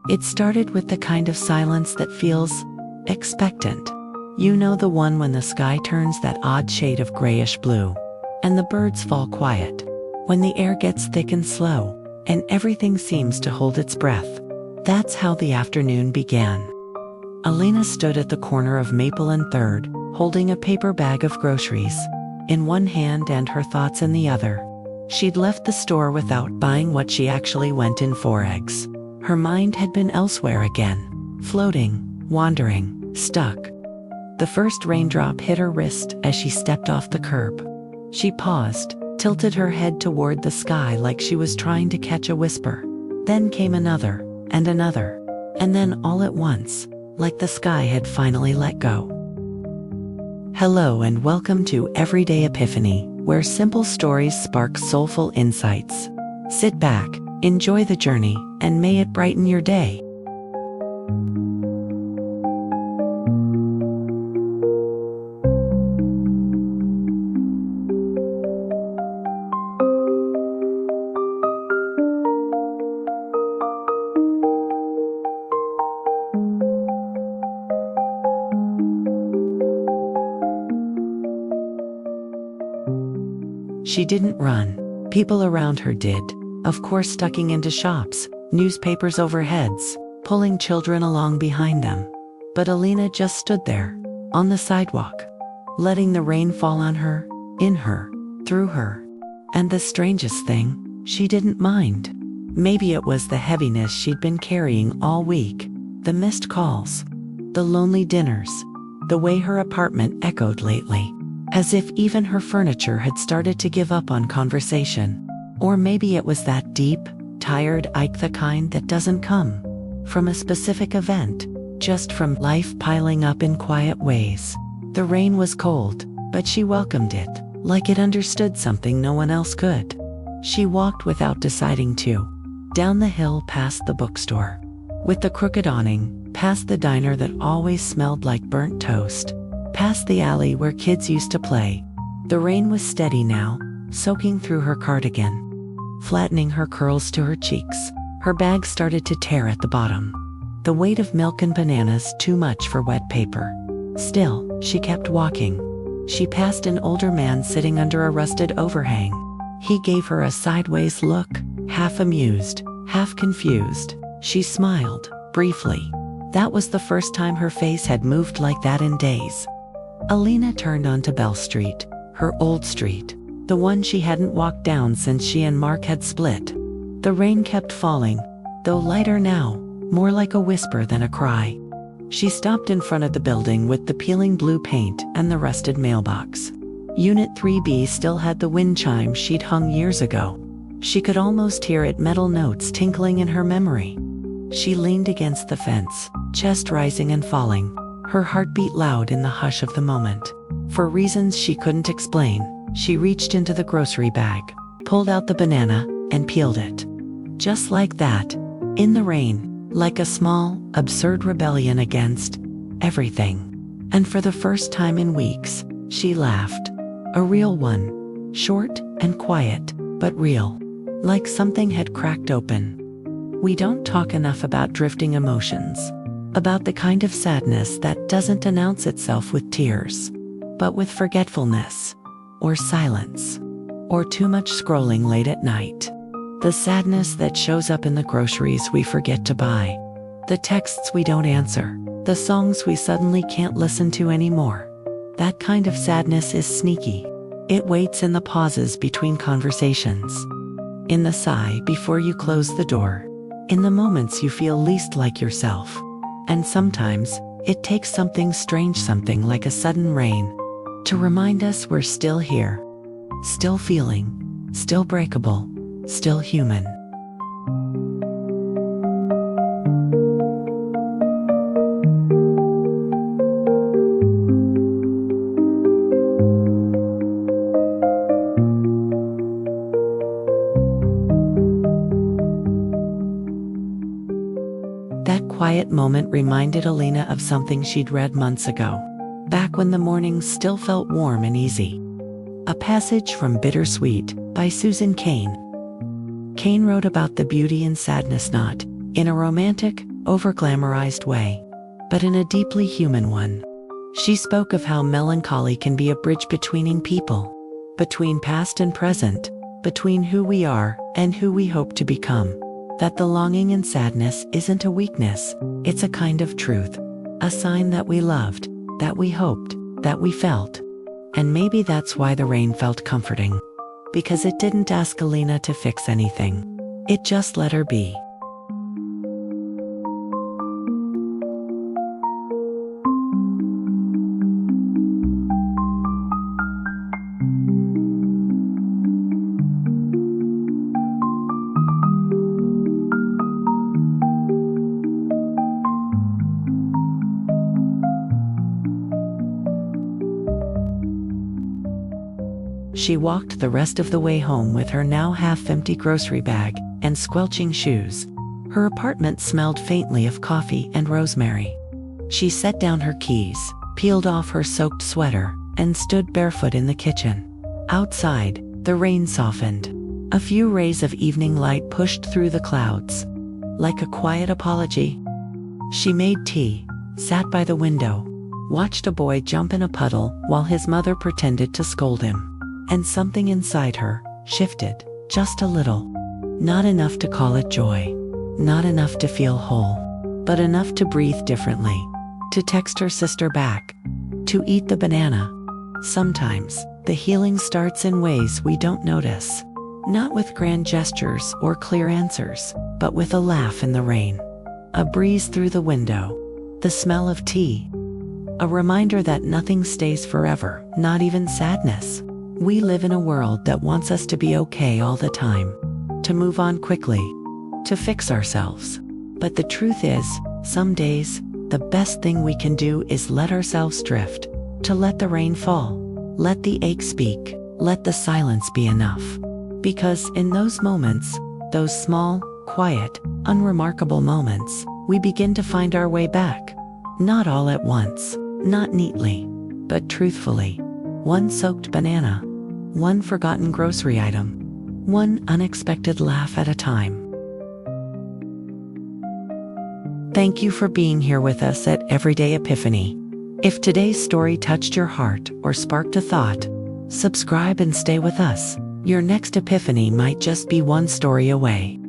It started with the kind of silence that feels expectant. You know, the one when the sky turns that odd shade of grayish blue, and the birds fall quiet, when the air gets thick and slow, and everything seems to hold its breath. That's how the afternoon began. Elena stood at the corner of Maple and 3rd, holding a paper bag of groceries in one hand and her thoughts in the other. She'd left the store without buying what she actually went in for: eggs. Her mind had been elsewhere again, floating, wandering, stuck. The first raindrop hit her wrist as she stepped off the curb. She paused, tilted her head toward the sky like she was trying to catch a whisper. Then came another, and another, and then all at once, like the sky had finally let go. Hello and welcome to Everyday Epiphany, where simple stories spark soulful insights. Sit back, enjoy the journey, and may it brighten your day. She didn't run. People around her did, of course, ducking into shops, newspapers over heads, pulling children along behind them. But Elena just stood there, on the sidewalk, letting the rain fall on her, in her, through her. And the strangest thing, she didn't mind. Maybe it was the heaviness she'd been carrying all week, the missed calls, the lonely dinners, the way her apartment echoed lately, as if even her furniture had started to give up on conversation. Or maybe it was that deep, tired ache, the kind that doesn't come from a specific event, just from life piling up in quiet ways. The rain was cold, but she welcomed it, like it understood something no one else could. She walked without deciding to, down the hill past the bookstore with the crooked awning, past the diner that always smelled like burnt toast, past the alley where kids used to play. The rain was steady now, soaking through her cardigan, flattening her curls to her cheeks. Her bag started to tear at the bottom, the weight of milk and bananas too much for wet paper. Still, she kept walking. She passed an older man sitting under a rusted overhang. He gave her a sideways look, half amused, half confused. She smiled, briefly. That was the first time her face had moved like that in days. Elena turned onto Bell Street, her old street, the one she hadn't walked down since she and Mark had split. The rain kept falling, though lighter now, more like a whisper than a cry. She stopped in front of the building with the peeling blue paint and the rusted mailbox. Unit 3B still had the wind chime she'd hung years ago. She could almost hear its metal notes tinkling in her memory. She leaned against the fence, chest rising and falling, her heartbeat loud in the hush of the moment. For reasons she couldn't explain, she reached into the grocery bag, pulled out the banana, and peeled it. Just like that, in the rain, like a small, absurd rebellion against everything. And for the first time in weeks, she laughed. A real one. Short and quiet, but real. Like something had cracked open. We don't talk enough about drifting emotions, about the kind of sadness that doesn't announce itself with tears, but with forgetfulness, or silence, or too much scrolling late at night. The sadness that shows up in the groceries we forget to buy, the texts we don't answer, the songs we suddenly can't listen to anymore. That kind of sadness is sneaky. It waits in the pauses between conversations, in the sigh before you close the door, in the moments you feel least like yourself. And sometimes, it takes something strange, something like a sudden rain, to remind us we're still here, still feeling, still breakable, still human. That quiet moment reminded Elena of something she'd read months ago, back when the mornings still felt warm and easy. A passage from Bittersweet by Susan Cain. Cain wrote about the beauty and sadness not in a romantic over-glamorized way, but in a deeply human one. She spoke of how melancholy can be a bridge between people, between past and present, between who we are and who we hope to become. That the longing and sadness isn't a weakness, it's a kind of truth, a sign that we loved, that we hoped, that we felt. And maybe that's why the rain felt comforting. Because it didn't ask Elena to fix anything. It just let her be. She walked the rest of the way home with her now half-empty grocery bag and squelching shoes. Her apartment smelled faintly of coffee and rosemary. She set down her keys, peeled off her soaked sweater, and stood barefoot in the kitchen. Outside, the rain softened. A few rays of evening light pushed through the clouds. Like a quiet apology. She made tea, sat by the window, watched a boy jump in a puddle while his mother pretended to scold him. And something inside her shifted, just a little. Not enough to call it joy. Not enough to feel whole. But enough to breathe differently. To text her sister back. To eat the banana. Sometimes, the healing starts in ways we don't notice. Not with grand gestures or clear answers, but with a laugh in the rain. A breeze through the window. The smell of tea. A reminder that nothing stays forever, not even sadness. We live in a world that wants us to be okay all the time, to move on quickly, to fix ourselves. But the truth is, some days, the best thing we can do is let ourselves drift, to let the rain fall, let the ache speak, let the silence be enough. Because in those moments, those small, quiet, unremarkable moments, we begin to find our way back. Not all at once, not neatly, but truthfully. One soaked banana, one forgotten grocery item, one unexpected laugh at a time. Thank you for being here with us at Everyday Epiphany. If today's story touched your heart or sparked a thought, subscribe and stay with us. Your next epiphany might just be one story away.